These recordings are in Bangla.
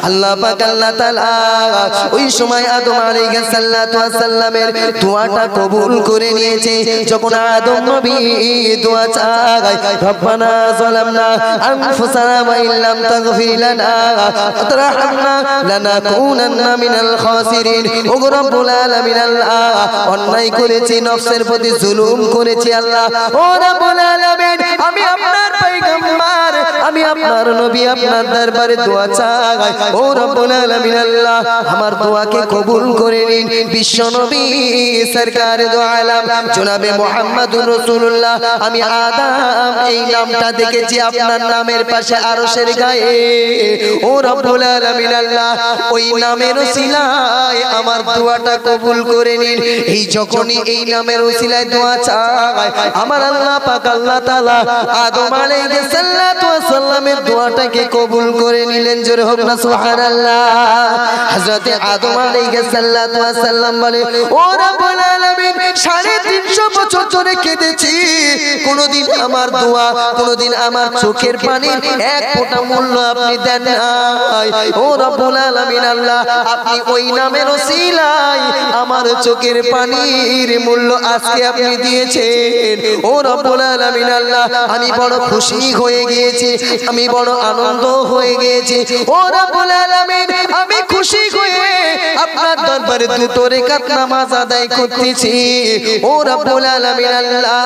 আল্লাহ পাক আল্লাহ তাআলা ওই সময় আদম আলাইহিস সালাতু ওয়াস সালামের দোয়াটা কবুল করে নিয়েছে। যখন আদম নবী দোয়া চায়, রব্বানা যালামনা আনফুসানা ওয়া ইল্লাম তাগফির লানা ওয়া তারহামনা লানাকুনান্না মিনাল খাসিরিন। ও রব্বুল আলামিন, আল্লাহ অন্যায় করেছি, নফসের প্রতি জুলুম করেছি আল্লাহ। ও রব্বুল আলামিন, আমি আপনার পয়গম্বর, আমি আপনার নবী, আপনার দরবারে দোয়া চাই। ও রব্বুল আলামিন, আল্লাহ আমার দোয়াকে কবুল করে নিন। বিশ্ব নবী সরকার দো আলম জনাবে মুহাম্মদুর রাসূলুল্লাহ, আমি আদম এই নামটা দেখেছি আপনার নামের পাশে আরশের গায়ে। ও রব্বুল আলামিন, আল্লাহ ওই নামের ওসিলায় আমার দোয়াটা কবুল করে নিন। এই যখনই এই নামের ওসিলায় দোয়া চাই, আমার আল্লাহ পাক আল্লাহ তাআলা আদম আলাইহিস সালাতু ওয়াস সালামের দোয়াটাকে কবুল করে নিলেন। জোরে হোক না সুবহানাল্লাহ। হযরতে আদম আলাইহিস সালাতু ওয়াস সালাম বলে, ও রব্বুল আলামিন, 350 বছর ধরে কেঁদেছি, কোনদিন আমার দোয়া, কোনদিন আমার চোখের পানির এক ফোঁটা মূল্য আপনি দেন নাই। ও রব্বুল আলামিন, আল্লাহ আপনি ওই নামের ওসিলায় আমার চোখের পানির মূল্য আজকে আপনি দিয়েছেন। ও রব্বুল আলামিন, আল্লাহ আমি বড় খুশি হয়ে গিয়েছি, আমি বড় আনন্দ হয়ে গিয়েছি। ও রব্বুল আলামিন, আমি খুশি হয়ে আপনার দরবারে 2 রাকাত নামাজ আদায় করতেছি। ও রব্বুল আলামিন, আল্লাহ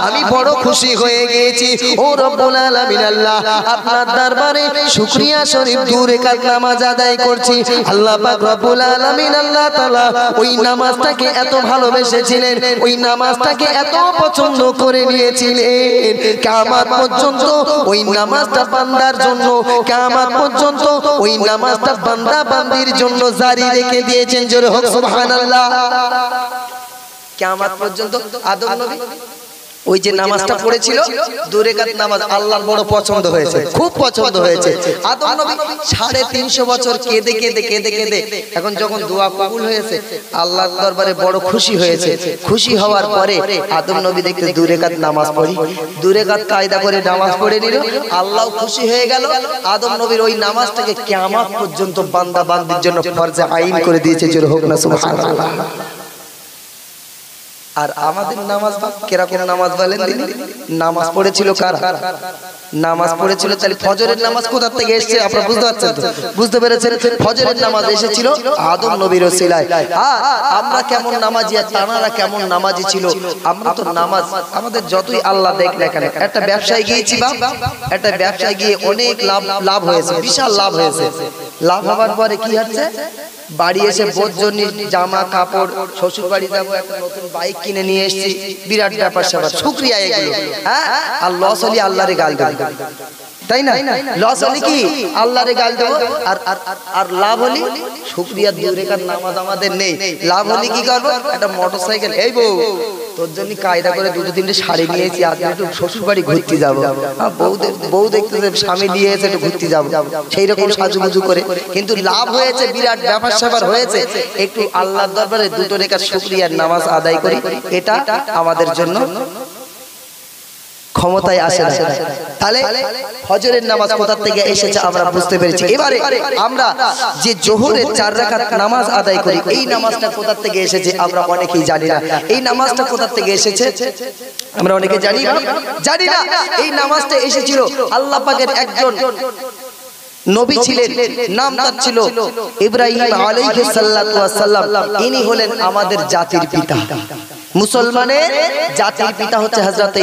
আমি বড় খুশি হয়ে গিয়েছি। ও রব্বুল আলামিন, আল্লাহ আপনার দরবারে শুকরিয়া শরীফ 2 রাকাত নামাজ আদায় করছি। আল্লাহ পাক রব্বুল আলামিন আল্লাহ তাআলা ওই নামাজটাকে এত ভালোবেসেছিলেন, ওই নামাজটাকে এত পছন্দ করে নিয়েছিলেন, কিয়ামত পর্যন্ত ওই নামাজটা বান্দার জন্য, কিয়ামত পর্যন্ত ওই নামাজটা বান্দা বান্দির জন্য জারি রেখে দিয়েছেন। জোরে হোক সুবহানাল্লাহ। কিয়ামত পর্যন্ত আদম নবী ওই যে নামাজটা পড়েছিল 2 রাকাত নামাজ আল্লাহর বড় পছন্দ হয়েছে, খুব পছন্দ হয়েছে। আদম নবী 350 বছর কেঁদে কেঁদে কেঁদে কেঁদে এখন যখন দোয়া কবুল হয়েছে, আল্লাহর দরবারে বড় খুশি হয়েছে। খুশি হওয়ার পরে আদম নবী দেখতে 2 রাকাত নামাজ পড়ি, 2 রাকাত কায়দা করে নামাজ পড়ে নিল। আল্লাহ খুশি হয়ে গেল। আদম নবীর ওই নামাজটাকে কিয়ামত পর্যন্ত বান্দা বান্দির জন্য ফরজে আইন করে দিয়েছে। জোরে হোক না সুবহানাল্লাহ। আর আমাদের নামাজ কিরকম নামাজ বলেন? নামাজ পড়েছিল কারা? নামাজ পড়েছিল, তাহলে ফজরের নামাজ কোথা থেকে এসেছে আপনারা বুঝতে পারছেন তো? বুঝতে পেরেছেন? ফজরের নামাজ এসেছিল আদম নবীর ওসিলায়। আর আমরা কেমন নামাজি আর তারা কেমন নামাজি ছিল? আমরা তো নামাজ, আমাদের যতই আল্লাহ দেখ না কেন, একটা ব্যবসায় গিয়েছি বা একটা ব্যবসায় গিয়ে অনেক লাভ হয়েছে, বিশাল লাভ হয়েছে। লাভ হওয়ার পরে কি হচ্ছে? বাড়ি এসে বোঝনি জামা কাপড়, শ্বশুর বাড়ি যাবো, একটা নতুন বাইক কিনে নিয়ে এসেছি, বিরাট ব্যাপার স্যাপার, শুকরিয়া এগুলো। হ্যাঁ, আর লস হলি আল্লাহরে গাল দেব, তাই না? লস হলি কি আল্লাহরে গাল দেব, আর লাভ হলি শুকরিয়া 2 রাকাত নামাজ আমাদের নেই। লাভ হলি কি করবো? একটা মোটরসাইকেল, এই বউ তোর জন্য কায়দা করে 2-3টে শাড়ি নিয়েছি, আজকে একটু শ্বশুর বাড়ি ঘুরতে যাবো, বউ দেখতে স্বামী নিয়ে এসে একটু ঘুরতে যাবো, সেই রকম সাজুগুজু করে। কিন্তু লাভ হয়েছে, বিরাট ব্যাপার স্যাপার হয়েছে, একটু আল্লাহর দরবারে 2 রাকাত শুকরিয়ার নামাজ আদায় করি, এটা আমাদের জন্য ক্ষমতায় আসে না। তাহলে ফজরের নামাজ কোথা থেকে এসেছে আমরা বুঝতে পেরেছি। এবারে আমরা যে জোহরের 4 রাকাত নামাজ আদায় করি, এই নামাজটা কোথা থেকে এসেছে আমরা অনেকেই জানি না। এই নামাজটা কোথা থেকে এসেছে আমরা অনেকে জানি না। এই নামাজটা এসেছিল আল্লাহ পাকের একজন নবী ছিলেন, নাম তার ছিল ইব্রাহিম আলাইহিস সালাতু ওয়াস সালাম। ইনি হলেন আমাদের জাতির পিতা। মুসলমানের জাতির পিতা হচ্ছে হযরত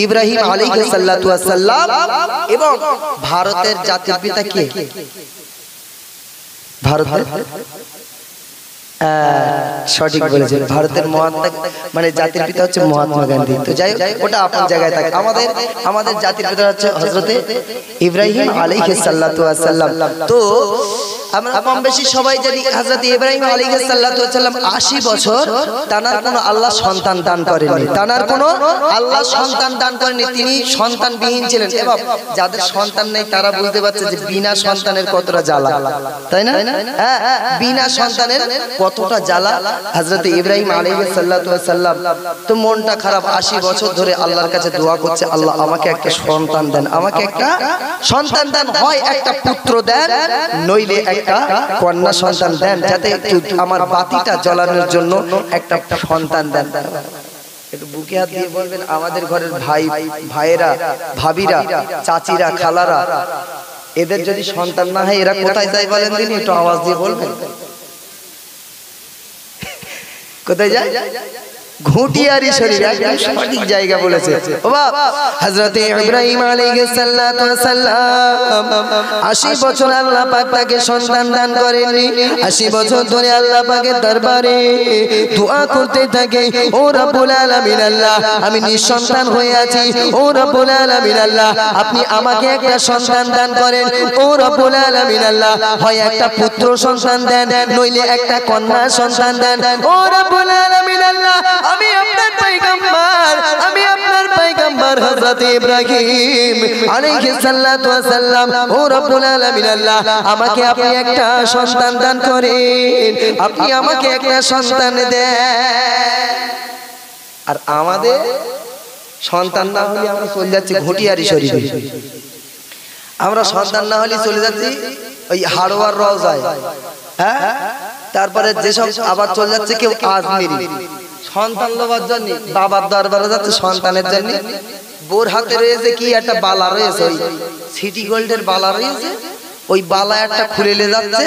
ইব্রাহিম আলাইহিস সালাতু ওয়াস সালাম। এবং ভারতের জাতির পিতা কে? ভারতের সঠিক বলেছেন, ভারতের মহাত্মা মানে জাতির পিতা হচ্ছে মহাত্মা গান্ধী। তো যাই হোক, ওটা আপনার জায়গায় থাকে। আমাদের জাতির পিতা হচ্ছে হযরতে ইব্রাহিম আলাইহিস সালাতু ওয়াস সালাম। তো আমরা কম বেশি সবাই জানি হযরত ইব্রাহিম আলাইহিস সালাতু ওয়াস সালাম 80 বছর তানার কোনো আল্লাহ সন্তান দান করেননি, তানার কোনো আল্লাহ সন্তান দান করেননি, তিনি সন্তানবিহীন ছিলেন। এবং যাদের সন্তান নেই তারা বুঝতে পারছে যে বিনা সন্তানের কতটা জ্বালা, তাই না? হ্যাঁ, বিনা সন্তানের কতটা জ্বালা। হযরত ইব্রাহিম আলাইহিস সালাতু ওয়াস সালাম তো মনটা খারাপ, 80 বছর ধরে আল্লাহর কাছে দোয়া করছে, আল্লাহ আমাকে একটা সন্তান দেন, আমাকে একটা সন্তান দেন, হয় একটা পুত্র দেন নইলে একটা কন্যা সন্তান দেন, যাতে একটু আমার বাতিটা জ্বালানোর জন্য একটা সন্তান দেন। একটু বুকে হাত দিয়ে বলবেন আমাদের ঘরের ভাইয়েরা, ভাবিরা, চাচিরা, খালারা, এদের যদি সন্তান না হয় এরা কোথায় যায় বলেন দিন? একটু আওয়াজ দিয়ে বলবেন কোথায় যায়? ঘুটিয়ারি শরীর, একদম সঠিক জায়গা বলেছে। হযরত ইব্রাহিম আলাইহিস সালাতু ওয়াস সালাম 80 বছর আল্লাহ পাক তাকে সন্তান দান করেননি। 80 বছর ধরে আল্লাহ পাকের দরবারে দোয়া করতে থাকে, ও রব্বুল আলামিন আল্লাহ আমি নিঃসন্তান হয়ে আছি, ও রব্বুল আলামিন আল্লাহ আপনি আমাকে একটা সন্তান দান করেন, ও রব্বুল আলামিন আল্লাহ হয় একটা পুত্র সন্তান দেন নইলে একটা কন্যা সন্তান দেন, ও রব্বুল আলামিন আল্লাহ আমি আপনার পয়গম্বর, আমি আপনার পয়গম্বর হযরত ইব্রাহিম আলাইহিস সালাতু ওয়াস সালাম, ও রব্বুল আলামিন আল্লাহ আমাকে আপনি একটা সন্তান দান করেন, আপনি আমাকে একটা সন্তান দেন। আর আমাদের সন্তান না হলে আমরা চলে যাচ্ছি ঘুটিয়ারি শরীফে, আমরা সন্তান না হলে চলে যাচ্ছি ওই হাড়োয়ার রওজায়, হ্যাঁ, তারপরে যেসব আবার চলে যাচ্ছে কেউ আজমিরি সন্তান লবার জন্য, বাবার দরবারে যাচ্ছে সন্তানের জন্য, বোর হাতে রয়েছে কি একটা বালা রয়েছে, ওই সিটি গোল্ডের বালা রয়েছে, ওই বালা একটা খুলে যাচ্ছে।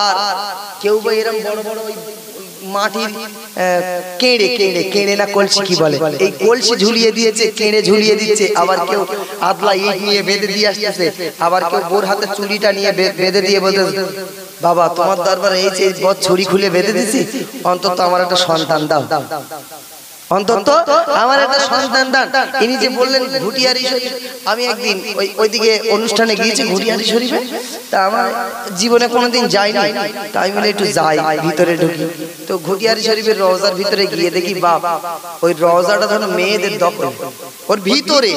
আর কেউ বা এরকম বড় বড় ওই মাটির কেড়ে কেড়ে কেড়ে না কলসি কি বলে, এই কলসি ঝুলিয়ে দিয়েছে, কেড়ে ঝুলিয়ে দিচ্ছে। আবার কেউ আদলা ইট নিয়ে বেঁধে দিয়ে আসতেছে, আবার কেউ বোর হাতে চুড়িটা নিয়ে বেঁধে দিয়ে বলতেছে বাবা তোমার দরবারে এই যে ছুরি খুলে বেঁধে দিছি, অন্তত আমার একটা সন্তান দাও, অন্তত আমার একটা সন্তান দান। ইনি যে বললেন ঘুটিয়ারি শরীফ, আমি একদিন ওইদিকে অনুষ্ঠানে গিয়েছি ঘুটিয়ারি শরীফে, তা আমার জীবনে কোনোদিন যাইনি, তাই বলে একটু যাই, ভিতরে ঢুকি। তো ঘুটিয়ারি শরীফের রওজার ভিতরে গিয়ে দেখি বাপ ওই রওজাটা যেন মেয়েদের দখল, ওর ভিতরে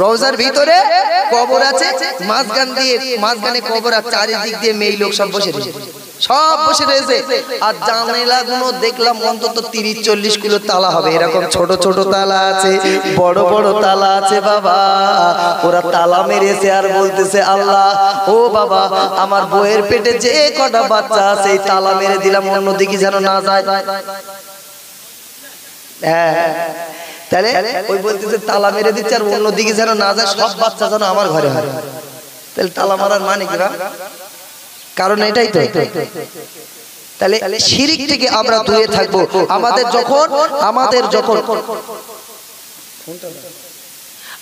রওজার ভিতরে কবর আছে, মাঝখানে কবর, আর চারিদিক দিয়ে মেয়ে লোক সব বসে রয়েছে, সব বসে রয়েছে। আর জানালা গুলো দেখলাম অন্তত 30-40 কিলো তালা হবে, এরকম ছোট ছোট তালা আছে, বড় বড় তালা আছে। বাবা ওরা তালা মেরেছে আর বলতেছে আল্লাহ ও বাবা আমার বউয়ের পেটে যে কটা বাচ্চা আছে এই তালা মেরে দিলাম, অন্যদিকে যেন না যায়। হ্যাঁ, তাহলে ওই বলতেছে তালা মেরে দিচ্ছে আর অন্যদিকে যেন না যায়, সব বাচ্চা যেন আমার ঘরে হয়। তাহলে তালা মারার মানে কি? কারণ এটাই তো। তাহলে শিরিক থেকে আমরা দূরে থাকবো।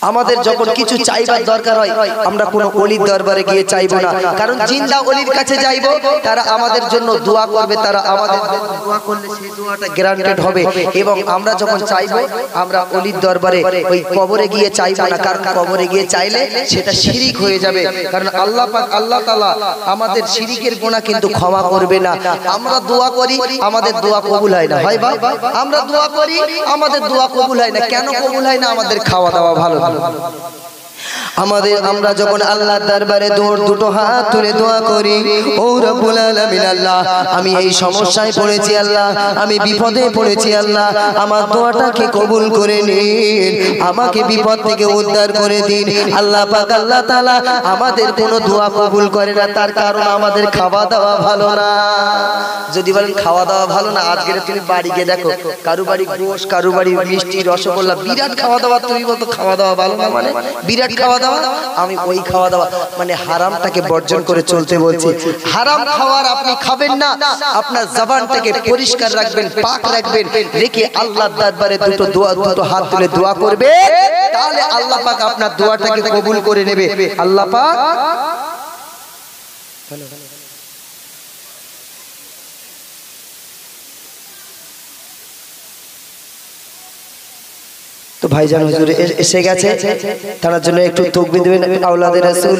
আমাদের যখন কিছু চাইবার দরকার হয় আমরা কোনো ওলির দরবারে গিয়ে চাইবো না, কারণ জিন্দা ওলির কাছে যাইবো, তারা আমাদের জন্য দোয়া করবে, তারা আমাদের জন্য দোয়া করলে সেই দোয়াটা গ্যারান্টেড হবে। এবং আমরা যখন চাইবো আমরা ওলির দরবারে ওই কবরে গিয়ে চাইবো না, কারণ কবরে গিয়ে চাইলে সেটা শিরিক হয়ে যাবে। কারণ আল্লাহ পাক আল্লাহ তাআলা আমাদের শিরিকের গুনাহ কিন্তু ক্ষমা করবে না। আমরা দোয়া করি আমাদের দোয়া কবুল হয় না, হয় ভাই? আমরা দোয়া করি আমাদের দোয়া কবুল হয় না, কেন কবুল হয় না? আমাদের খাওয়া দাওয়া ভালো। আমরা যখন আল্লাহর দরবারে দুটো হাত তুলে দোয়া করি, ও রব্বুল আলামিন আল্লাহ আমি এই সমস্যায় পড়েছি, আল্লাহ আমি বিপদে পড়েছি, আল্লাহ আমার দোয়াটাকে কবুল করে নিন, আমাকে বিপদ থেকে উদ্ধার করে দিন। আল্লাহ পাক আল্লাহ তাআলা আমাদের কোনো দোয়া কবুল করে না, তার কারণ আমাদের খাওয়া দাওয়া ভালো না। যদি বলেন খাওয়া দাওয়া ভালো না, আজকে তুমি বাড়ি গিয়ে দেখো কারু বাড়ি গোশ, কারু বাড়ি মিষ্টি, রসগোল্লা, বিরাট খাওয়া দাওয়া, তুমি বলতো খাওয়া দাওয়া ভালো না, মানে বিরাট খাওয়া দাওয়া। আমি ওই খাওয়া দাওয়া মানে হারামটাকে বর্জন করে চলতে বলছি। হারাম খাওয়ার আপনি খাবেন না, আপনার জবানটাকে পরিষ্কার রাখবেন, পাক রাখবেন, রেখে আল্লাহর দরবারে দুটো হাত তুলে দোয়া করবে, তাহলে আল্লাহ পাক আপনার দোয়াটাকে কবুল করে নেবে। আল্লাহ পাক তো ভাইজান হুজুর এসে গেছে, তার জন্য একটু তাকবীর দিবেন। আওলাদে রাসূল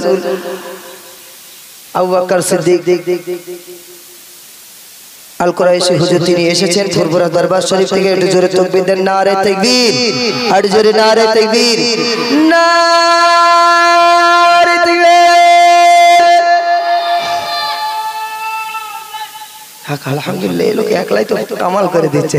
আবু বকর সিদ্দিক আল কুরাইশি হুজুর তিনি এসেছেন ফুরফুরা দরবার শরীফ থেকে। একটু জোরে তাকবীর দেন, নারে তাকবীর, আর জোরে নারে তাকবীর, নারে তাকবীর। আলহামদুলিল্লাহ, এই লোক একলাই তো কামাল করে দিচ্ছে।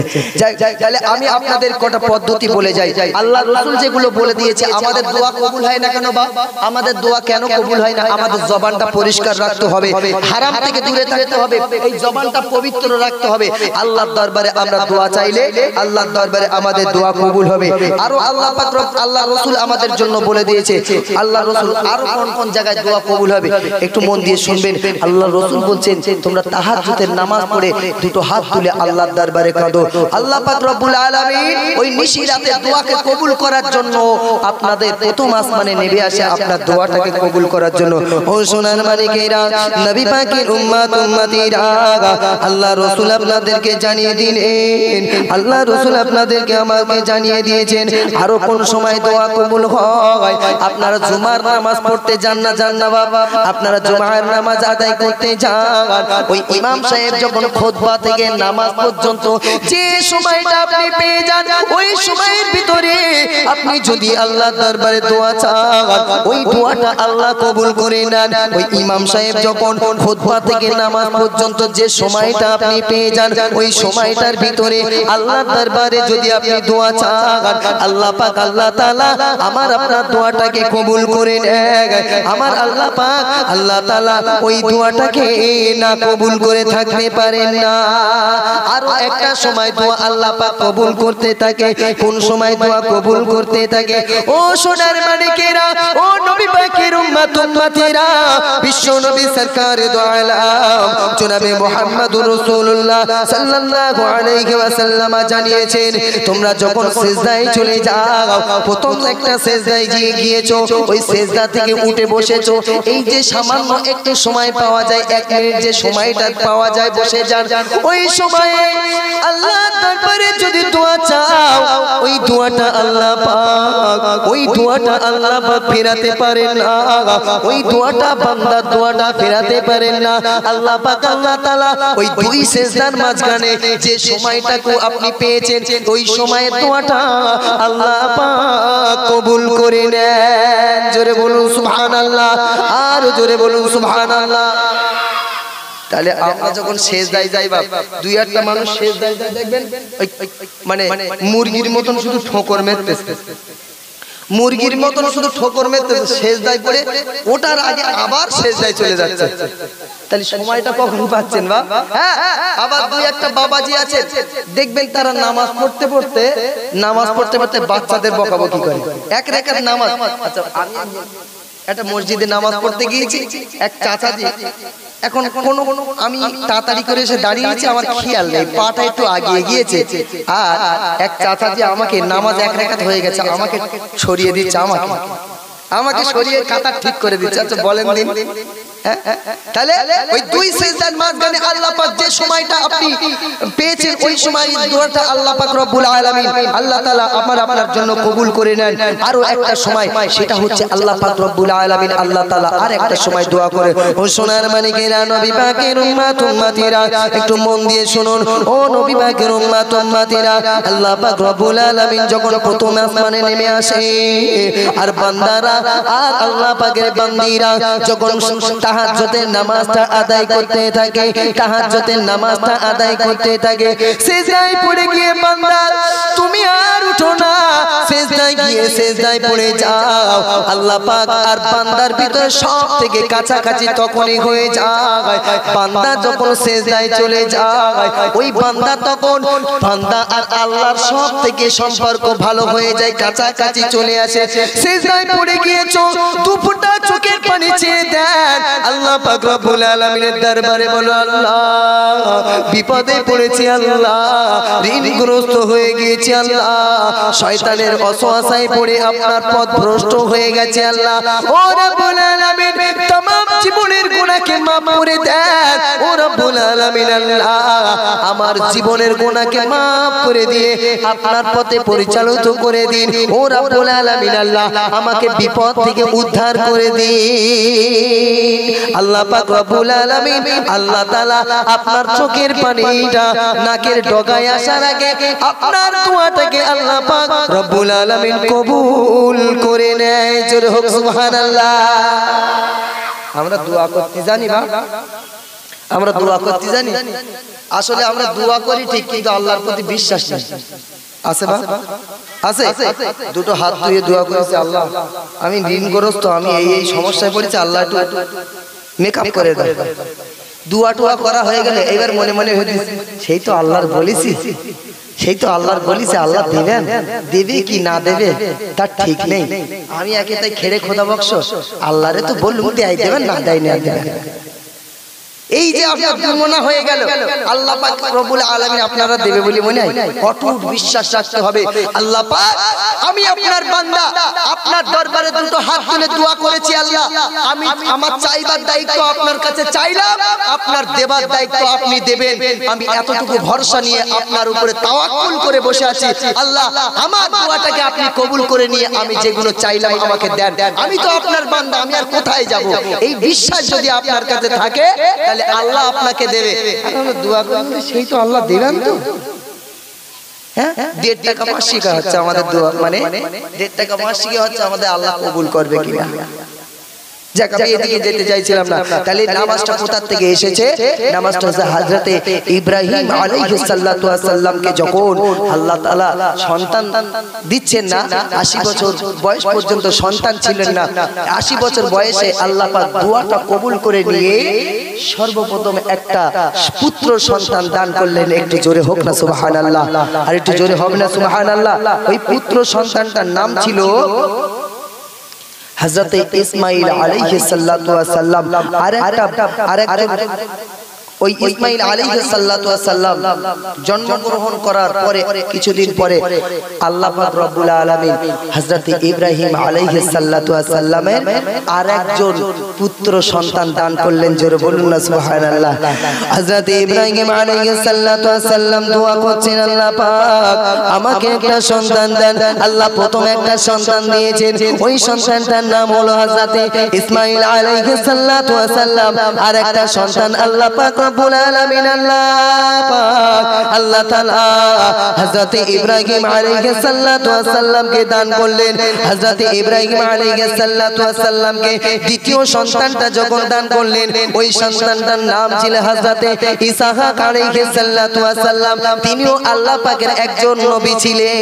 তাহলে আমি আপনাদের কটা পদ্ধতি বলে যাই। আল্লাহ রাসূল যেগুলো বলে দিয়েছে, আমাদের দোয়া কবুল হয় না কেন বা আমাদের দোয়া কেন কবুল হয় না? আমাদের জবানটা পরিষ্কার রাখতে হবে, হারাম থেকে দূরে থাকতে হবে, এই জবানটা পবিত্র রাখতে হবে। আল্লাহর দরবারে আমরা দোয়া চাইলে আল্লাহর দরবারে আমাদের দোয়া কবুল হবে। আরো আল্লাহ পাক আল্লাহ রাসূল আমাদের জন্য বলে দিয়েছে, আল্লাহ রাসূল আরো কোন কোন জায়গায় দোয়া কবুল হবে একটু মন দিয়ে শুনবেন। আল্লাহ রাসূল বলছেন, তোমরা তাহাজ্জুদের নামাজ পড়ে দুটো হাত তুলে আল্লাহর দরবারে কাঁদো। আল্লাহ পাক রব্বুল আলামিন ওই নিশি রাতে দোয়াকে কবুল করার জন্য আপনাদের প্রথম আসমানে নেমে আসে আপনার দোয়াটাকে কবুল করার জন্য। ও সোনার মালিকেরা, নবী পাকের উম্মত উম্মতিরা, আল্লাহ রাসূল আপনাদেরকে জানিয়ে দিলেন, আল্লাহ রাসূল আপনাদেরকে আমাকে জানিয়ে দিয়েছেন আরো কোন সময় দোয়া কবুল হয়। আপনারা জুমার নামাজ পড়তে যান না, যান না বাবা, আপনারা জুমার নামাজ আদায় করতে যান। ওই ইমাম সাহেব যখন খুতবা থেকে নামাজ পর্যন্ত যে সময়টা আপনি পেয়ে যান, ওই সময়ের ভিতরে আপনি যদি আল্লাহর দরবারে দোয়া চান, ওই দোয়াটা আল্লাহ কবুল করে নেন। ওই ইমাম সাহেব যখন খুতবা থেকে নামাজ পর্যন্ত যে সময়টা আপনি পেয়ে যান, ওই সময়টার ভিতরে আল্লাহর দরবারে যদি আপনি দোয়া চান, আল্লাহ পাক আল্লাহ তাআলা আমার আপনার দোয়াটাকে কবুল করে নেন। আমার আল্লাহ পাক আল্লাহ তাআলা ওই দোয়াটাকে না কবুল করে থাকতে পারেন না। আরো একটা সময় দোয়া আল্লাহ পাক কবুল করতে থাকে। কোন সময় দোয়া কবুল করতে থাকে? ও সোনার মানিকেরা, ও নবী পাকের উম্মত উম্মতিরা, বিশ্ব নবী সরকার দো আলম জনাবে মুহাম্মদুর রাসূলুল্লাহ সাল্লাল্লাহু আলাইহি ওয়াসাল্লাম জানিয়েছেন, তোমরা যখন সিজদায় চলে যাও, প্রথম একটা সিজদায় গিয়েছো, ওই সিজদা থেকে উঠে বসেছো, এই যে সামান্য একটু সময় পাওয়া যায়, 1 মিনিট যে সময়টা পাওয়া যায়, বসে যান। ওই সময়ে আল্লাহর দরবারে যদি দোয়া চাও, ওই দোয়াটা আল্লাহ পাক, ওই দোয়াটা আল্লাহ পাক ফেরাতে পারেন না, ওই দোয়াটা বান্দার দোয়াটা ফেরাতে পারেন না। আল্লাহ পাক আল্লাহ তাআলা ওই দুই সিজদার মাঝখানে যে সময়টাকে আপনি পেয়েছেন, ওই সময়ের দোয়াটা আল্লাহ পাক কবুল করে নেন। জোরে বলুন সুবহানাল্লাহ, আর জোরে বলুন সুবহানাল্লাহ। তাহলে আমরা যখন সেজদায় যাই, বাপ দুই একটা মানুষ সেজদায় যায়, দেখবেন মানে মুরগির মতন শুধু ঠোকর মেরতেছে, মুরগির মতন শুধু ঠোকর মেরতেছে, সেজদায় পড়ে ওটার আগে আবার সেজদায় চলে যাচ্ছে। তাহলে সময়টা কখন পাচ্ছেন বা? হ্যাঁ, আবার দুই একটা বাবাজি আছে, দেখবেন তারা নামাজ পড়তে পড়তে বাচ্চাদের বকাবকি করে। এক রাকাত নামাজ, আচ্ছা আমি একটা মসজিদে নামাজ পড়তে গিয়েছি, এক চাচাজি, এখন কোন আমি তাড়াতাড়ি করে এসে দাঁড়িয়েছি, আমার খেয়াল নেই, পাটা একটু আগিয়ে গিয়েছে, আর এক চাচাজি আমাকে নামাজ 1 রাকাত হয়ে গেছে, আমাকে সরিয়ে দিচ্ছে, আমাকে সরিয়ে কাতার ঠিক করে দিচ্ছে। আচ্ছা বলেন দিন, তাহলে ওই দুই সিজদার মাঝখানে আল্লাহ পাক যে সময়টা আপনি পেয়েছেন, ওই সময় দোয়াটা আল্লাহ পাক রব্বুল আলামিন আল্লাহ তাআলা আমার আপনার জন্য কবুল করে নেন। আরো একটা সময়, সেটা হচ্ছে আল্লাহ পাক রব্বুল আলামিন আল্লাহ তাআলা আর একটা সময় দোয়া করে। ও সোনার মানিকেরা, নবী পাকের উম্মত উম্মতিরা, একটু মন দিয়ে শুনুন। ও নবী পাকের উম্মত উম্মতিরা, আল্লাহ পাক রব্বুল আলামিন যখন প্রথম আসমানে নেমে আসে, আর বান্দারা আর আল্লাহ পাকের বান্দীরা যখন তাহাজ্জুদের নামাজটা আদায় করতে থাকে, তাহাজ্জুদের নামাজটা আদায় করতে থাকে, সিজদায় পড়ে গিয়ে বান্দা তুমি আর উঠো না, সিজদায় গিয়ে সিজদায় পড়ে যাও। আল্লাহ পাক আর বান্দার ভিতরে সব থেকে কাছাকাছি তখনই হয়ে যায় বান্দা যখন সিজদায় চলে যায়। ওই বান্দা তখন বান্দা আর আল্লাহর সব থেকে সম্পর্ক ভালো হয়ে যায়, কাছাকাছি চলে আসে। সিজদায় পড়ে গিয়েছো, দুপুরটা চোখের পানি ছেড়ে দেন, আল্লাহ পাক রব্বুল আলামিনের দরবারে বলো, আল্লাহ বিপদে পড়েছি, আল্লাহ ঋণগ্রস্ত হয়ে গিয়েছি, আল্লাহ শয়তানের অসহায় পড়ে আপনার পথ ভ্রষ্ট হয়ে গেছে, আল্লাহ ও রব্বুল আলামিন तमाम জীবনের গুনাহ গুনাহকে maaf করে দেন ও রব্বুল আলামিন আল্লাহ আমার জীবনের গুনাহকে maaf করে দিয়ে আপনার পথে পরিচালিত করে দিন ও রব্বুল আলামিন আল্লাহ আমাকে বিপদ থেকে উদ্ধার করে দিন আল্লাহ পাক রব্বুল আলামিন আল্লাহ তাআলা আপনার চোখের পানিটা নাকের ডগায় আসার আগে আপনার দোয়াটাকে আল্লাহ পাক রব্বুল আলামিন কবুল করে নেয় জোরে হোক সুবহানাল্লাহ আমরা দোয়া করতে জানি বা আমরা দোয়া করতে জানি আসলে আমরা দোয়া করি ঠিক কিন্তু আল্লাহর প্রতি বিশ্বাস নেই আছে বা আছে দুটো হাত ধুয়ে দোয়া করেছে আল্লাহ আমি ঋণগ্রস্ত আমি এই সমস্যায় পড়েছি আল্লাহ একটু মেকআপ করে দাও দোয়া টোয়া করা হয়ে গেলে এবার মনে মনে হয়েছে সেই তো আল্লাহর বলেছি সেই তো আল্লাহর বলেছে আল্লাহ দেবেন দেবে কি না দেবে তার ঠিক নেই আমি একে তাই খেড়ে খোদা বকশ আল্লাহরে তো বললুম দেয় দেবেন না দেয় না দেবেন এই যে আপনার দুর্মনা হয়ে গেল আল্লাহ পাক রব্বুল আলামিন আপনারা দেবে বলে মনে হয় অটুট বিশ্বাস রাখতে হবে আল্লাহ পাক আমি আপনার বান্দা আপনার দরবারে দুটো হাত তুলে দোয়া করেছি আল্লাহ আমি আমার চাইবার দায়িত্ব আপনার কাছে চাইলাম আপনার দেবার দায়িত্ব আপনি দেবেন আমি এতটুকু ভরসা নিয়ে আপনার উপরে তাওয়াক্কুল করে বসে আছি আল্লাহ আমার দোয়াটাকে আপনি কবুল করে নিয়ে আমি যেগুলো চাইলাম আমাকে দেন আমি তো আপনার বান্দা আমি আর কোথায় যাব এই বিশ্বাস যদি আপনার কাছে থাকে তাহলে আল্লাহ আপনাকে দেবে আমরা দোয়া করলে সেই তো আল্লাহ দেবেন তো হ্যাঁ 1.5 টাকা মাসিক হচ্ছে আমাদের দোয়া মানে 1.5 টাকা মাসিক হচ্ছে আমাদের আল্লাহ কবুল করবে কিনা যাক আমি এদিকে যেতে চাইছিলাম না তাহলে নামাজটা কোথা থেকে এসেছে নামাজটা হচ্ছে হযরতে ইব্রাহিম আলাইহিস সালাতু ওয়াস সালামকে যখন আল্লাহ তাআলা সন্তান দিচ্ছেন না 80 বছর বয়স পর্যন্ত সন্তান ছিলেন না 80 বছর বয়সে আল্লাহ পাক দোয়াটা কবুল করে নিয়ে সর্বপ্রথম একটা পুত্র সন্তান দান করলেন একটু জোরে হোক না সুবহানাল্লাহ আর একটু জোরে হবে না সুবহানাল্লাহ ওই পুত্র সন্তানটার নাম ছিল হযরতে ইসমাঈল আলাইহিস সালাতু ওয়াস সালাম আরেকজন ওই ইসমাঈল আলাইহিস সালাতু ওয়াস সালাম জন্মগ্রহণ করার পরে কিছুদিন পরে আল্লাহ পাক রব্বুল আলামিন হযরতে ইব্রাহিম আলাইহিস সালাতু ওয়াস সালামের আরেকজন পুত্র সন্তান দান করলেন জোরে বলুন না সুবহানাল্লাহ হযরতে ইব্রাহিম আলাইহিস সালাতু ওয়াস সালাম দোয়া করছেন আল্লাহ পাক আমাকে একটা সন্তান দেন আল্লাহ প্রথম একটা সন্তান দিয়েছেন ওই সন্তানটার নাম হলো হযরতে ইসমাঈল আলাইহিস সালাতু ওয়াস সালাম আর একটা সন্তান আল্লাহ পাক রব্বুল আলামিন আল্লাহ তাআলা হযরতে ইব্রাহিম আলাইহিস সালাতু ওয়াস সালামকে দান করলেন হযরতে ইব্রাহিম আলাইহিস সালাতু ওয়াস সালামকে দ্বিতীয় সন্তানটা যখন দান করলেন ওই সন্তানটার নাম ছিল হযরতে ইসহাক আলাইহিস সালাতু ওয়াস সালাম তিনিও আল্লাহ পাকের একজন নবী ছিলেন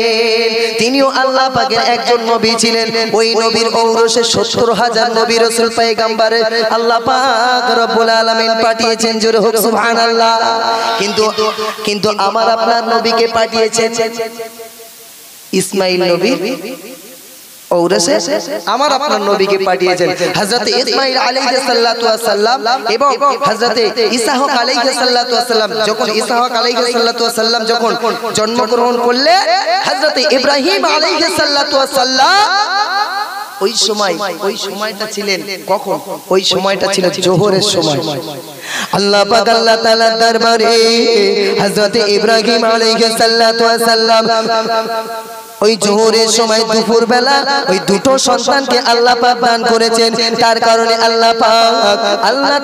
তিনিও আল্লাহ পাকের একজন নবী ছিলেন ওই নবীর ঔরসে 70000 নবী রাসূল পয়গম্বর আল্লাহ পাক রব্বুল আলামিন পাঠিয়েছেন জোরে হোক সুবহানাল্লাহ কিন্তু আমার আপনার নবীকে পাঠিয়েছেন ইসমাঈল নবী ঔরসে আমার আপনার নবীকে পাঠিয়েছেন হযরতে ইসমাঈল আলাইহিস সালাতু ওয়াস সালাম এবং হযরতে ইসহাক আলাইহিস সালাতু ওয়াস সালাম যখন ইসহাক আলাইহিস সালাতু ওয়াস সালাম যখন জন্মগ্রহণ করলে হযরতে ইব্রাহিম আলাইহিস সালাতু ওয়াস সালাম ওই সময়টা ছিলেন কখন ওই সময়টা ছিল জোহরের সময় আল্লাহ পাক আল্লাহ তাআলার দরবারে হযরতে ইব্রাহিম আলাইহিস সালাতু ওয়াস সালাম ওই জোহরের সময় দুপুর বেলা ওই দুটো সন্তানকে আল্লাহ পাক দান করেছেন তার কারণে আল্লাহ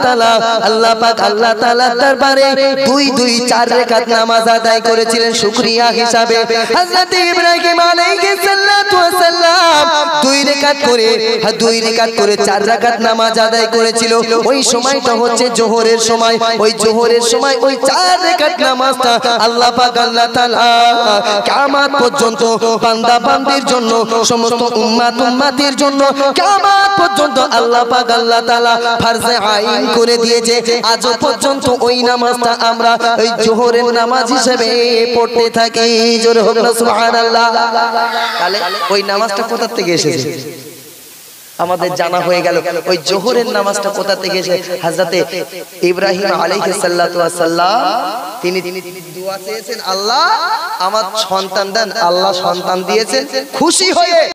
তাআলার দরবারে 4 রাকাত নামাজ আদায় করেছিলেন শুকরিয়া হিসাবে হযরত ইব্রাহিম আলাইহিস সালাতু ওয়াস সালাম 2 রাকাত করে 4 রাকাত নামাজ আদায় করেছিল ওই সময়টা হচ্ছে জোহরের সময় ওই জোহরের সময় ওই 4 রাকাত নামাজটা আল্লাহ পাক আল্লাহ তাআলা কিয়ামত পর্যন্ত বান্দা বান্দির জন্য সমস্ত উম্মতের জন্য কিয়ামত পর্যন্ত আল্লাহ পাক আল্লাহ তাআলা ফরজে আইন করে দিয়েছে আজ পর্যন্ত ওই নামাজটা আমরা ওই জোহরের নামাজ হিসেবে পড়তে থাকি জোরে হোক না সুবহানাল্লাহ তাহলে ওই নামাজটা কোথা থেকে এসেছে আমাদের জানা হয়ে গেল ওই জোহরের নামাজটা কোথা থেকে এসেছে হযরতে ইব্রাহিম আলাইহিস সালাতু ওয়াস সালাম তিনি দোয়া চেয়েছেন আল্লাহ আমার সন্তান দেন আল্লাহ সন্তান দিয়েছেন খুশি হয়ে